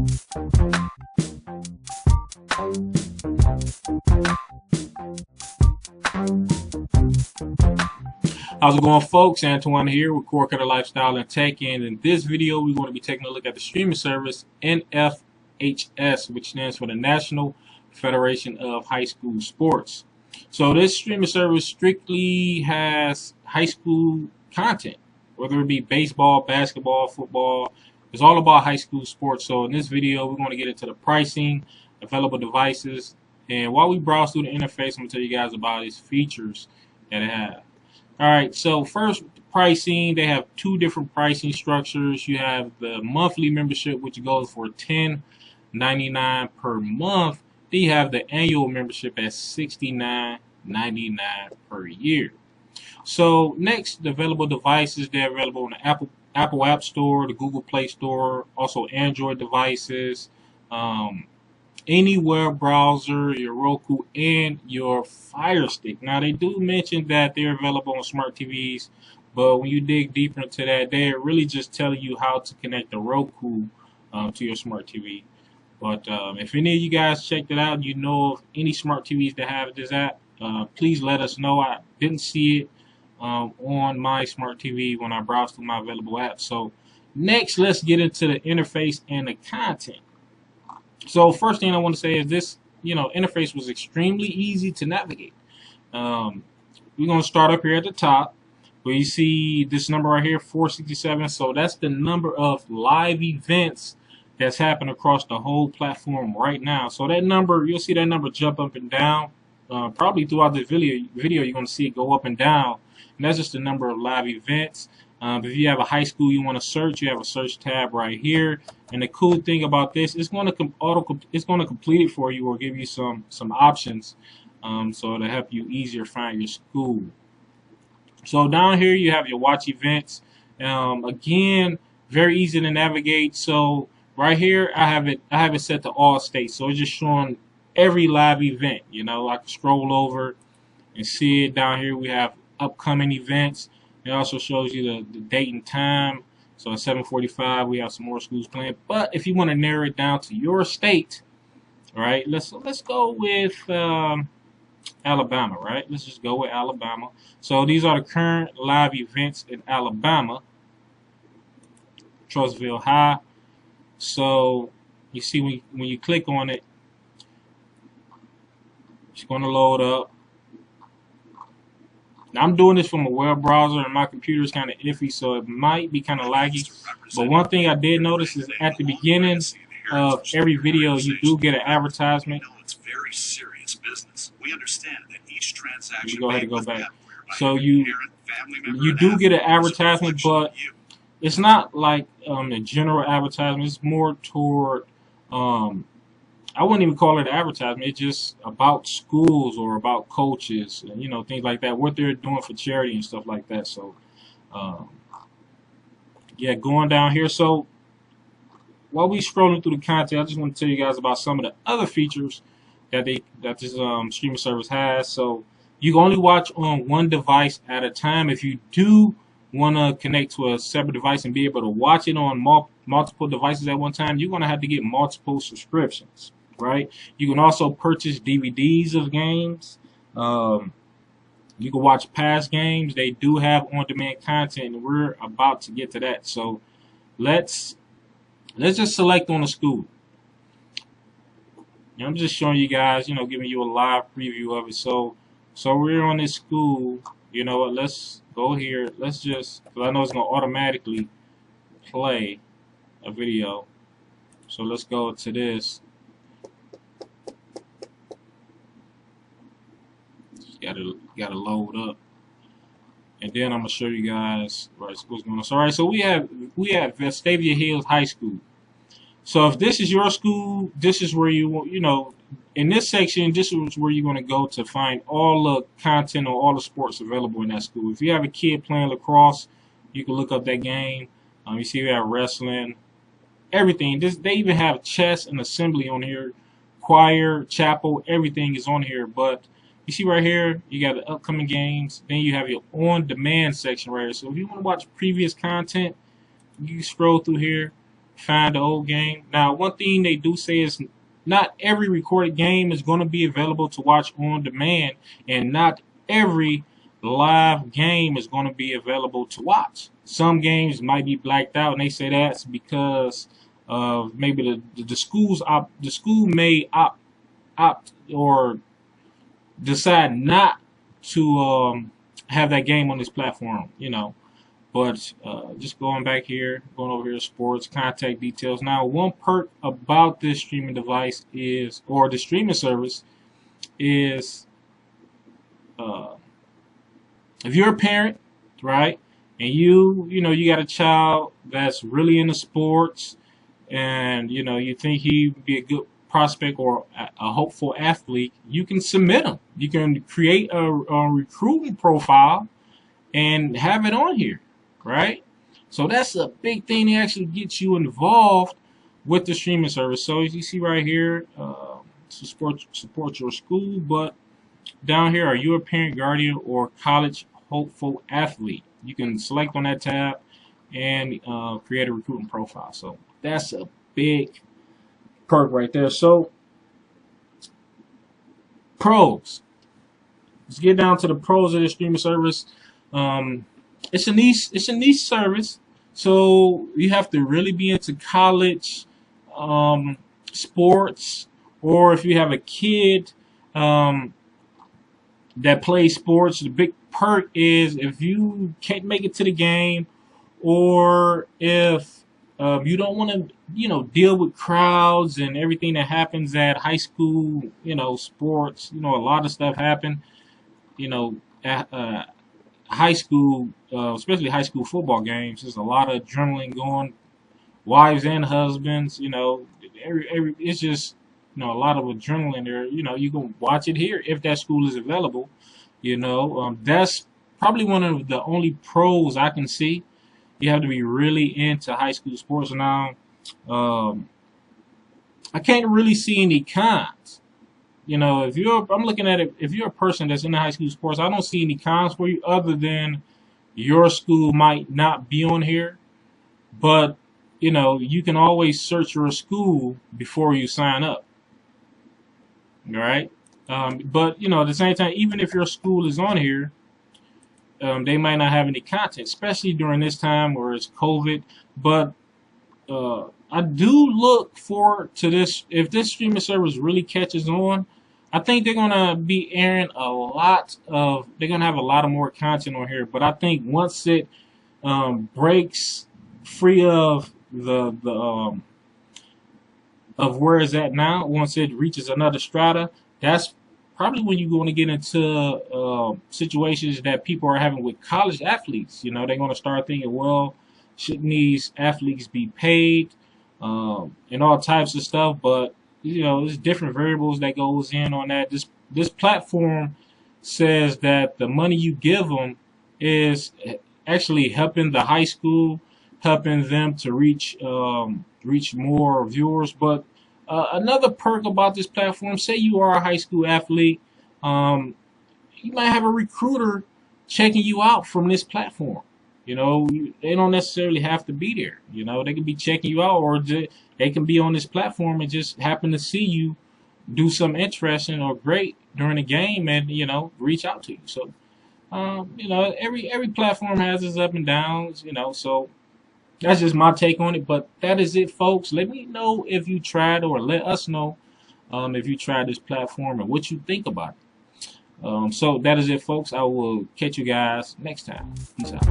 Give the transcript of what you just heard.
How's it going, folks? Antoine here with Core Cutter Lifestyle and Tech, and in this video we're going to be taking a look at the streaming service NFHS, which stands for the National Federation of High School Sports. So this streaming service strictly has high school content, whether it be baseball, basketball, football. It's all about high school sports. So in this video we're going to get into the pricing, available devices, and while we browse through the interface, I'm going to tell you guys about its features that it has. Alright, so first, pricing. They have two different pricing structures. You have the monthly membership, which goes for $10.99 per month. Then you have the annual membership at $69.99 per year. So next, the available devices. They're available on the Apple App Store, the Google Play Store, also Android devices, any web browser, your Roku, and your Fire Stick. Now, they do mention that they're available on smart TVs, but when you dig deeper into that, they're really just telling you how to connect the Roku to your smart TV. But if any of you guys checked it out, you know of any smart TVs that have this app, please let us know. I didn't see it on my smart TV when I browsed through my available apps. So next, let's get into the interface and the content. So first thing I want to say is this, interface was extremely easy to navigate. We're going to start up here at the top where you see this number right here, 467. So that's the number of live events that's happened across the whole platform right now. So that number, you'll see that number jump up and down. Probably throughout the video you're going to see it go up and down. And that's just the number of live events. If you have a high school you want to search, you have a search tab right here. And the cool thing about this, it's going to complete it for you or give you some options, so to help you easier find your school. So down here you have your watch events. Again, very easy to navigate. So right here I have it set to all states. So it's just showing every live event. I can scroll over and see it. Down here we have upcoming events. It also shows you the date and time. So at 7:45 we have some more schools playing. But if you want to narrow it down to your state, all right, let's go with Alabama, right? Let's just go with Alabama. So these are the current live events in Alabama. Trussville High. So you see when you click on it, it's going to load up. Now, I'm doing this from a web browser and my computer is kind of iffy, so it might be kind of laggy. But one thing I did notice is at the beginning of every video, you do get an advertisement. It's very serious business. We understand that each transaction. Go ahead and go back. So you do get an advertisement, but it's not like a general advertisement. It's more toward I wouldn't even call it an advertisement. It's just about schools or about coaches, and, things like that, what they're doing for charity and stuff like that. So, yeah, going down here. So, while we scrolling through the content, I just want to tell you guys about some of the other features that this streaming service has. So, you can only watch on one device at a time. If you do want to connect to a separate device and be able to watch it on multiple devices at one time, you're going to have to get multiple subscriptions. Right? You can also purchase DVDs of games. You can watch past games. They do have on-demand content, and we're about to get to that. So let's just select on a school. I'm just showing you guys, giving you a live preview of it. So we're on this school. You know what? Let's go here. Let's just, because I know it's going to automatically play a video. So let's go to this. Gotta load up, and then I'm gonna show you guys what's going on. So, all right, so we have Vestavia Hills High School. So if this is your school, this is where in this section, this is where you're gonna go to find all the content or all the sports available in that school. If you have a kid playing lacrosse, you can look up that game. You see we have wrestling, everything. They even have chess and assembly on here, choir, chapel, everything is on here. But you see right here, you got the upcoming games. Then you have your on-demand section right here. So if you want to watch previous content, you can scroll through here, find the old game. Now, one thing they do say is not every recorded game is going to be available to watch on demand, and not every live game is going to be available to watch. Some games might be blacked out, and they say that's because of maybe the school may opt or decide not to have that game on this platform, But just going back here, going over here to sports, contact details. Now, one perk about this streaming device is, or the streaming service, is if you're a parent, right, and you got a child that's really into sports, and you think he'd be a good prospect or a hopeful athlete, you can submit him. You can create a recruiting profile and have it on here, right? So that's a big thing that actually gets you involved with the streaming service. So as you see right here, support your school, but down here, are you a parent, guardian, or college hopeful athlete? You can select on that tab and create a recruiting profile. So that's a big perk right there. So pros. Let's get down to the pros of the streaming service. It's a niche service, so you have to really be into college sports, or if you have a kid that plays sports, the big perk is if you can't make it to the game, or if you don't want to deal with crowds and everything that happens at high school sports. A lot of stuff happen at high school, especially high school football games. There's a lot of adrenaline going, wives and husbands. It's just a lot of adrenaline there. You can watch it here if that school is available. That's probably one of the only pros I can see. You have to be really into high school sports. Now, I can't really see any cons. I'm looking at it, if you're a person that's in the high school sports, I don't see any cons for you other than your school might not be on here. But, you can always search your school before you sign up. All right? But, at the same time, even if your school is on here, they might not have any content, especially during this time where it's COVID. But I do look forward to this. If this streaming service really catches on, I think they're going to be airing they're going to have a lot of more content on here. But I think once it breaks free of of where it's at now, once it reaches another strata, that's probably when you're going to get into situations that people are having with college athletes. They're going to start thinking, well, shouldn't these athletes be paid and all types of stuff? But there's different variables that goes in on that. This platform says that the money you give them is actually helping the high school, helping them to reach more viewers. But another perk about this platform, say you are a high school athlete, you might have a recruiter checking you out from this platform. They don't necessarily have to be there. They can be checking you out, or they can be on this platform and just happen to see you do something interesting or great during the game and, reach out to you. So, every platform has its up and downs, so that's just my take on it. But that is it, folks. Let me know if you tried, or let us know if you tried this platform and what you think about it. So that is it, folks. I will catch you guys next time. Peace out.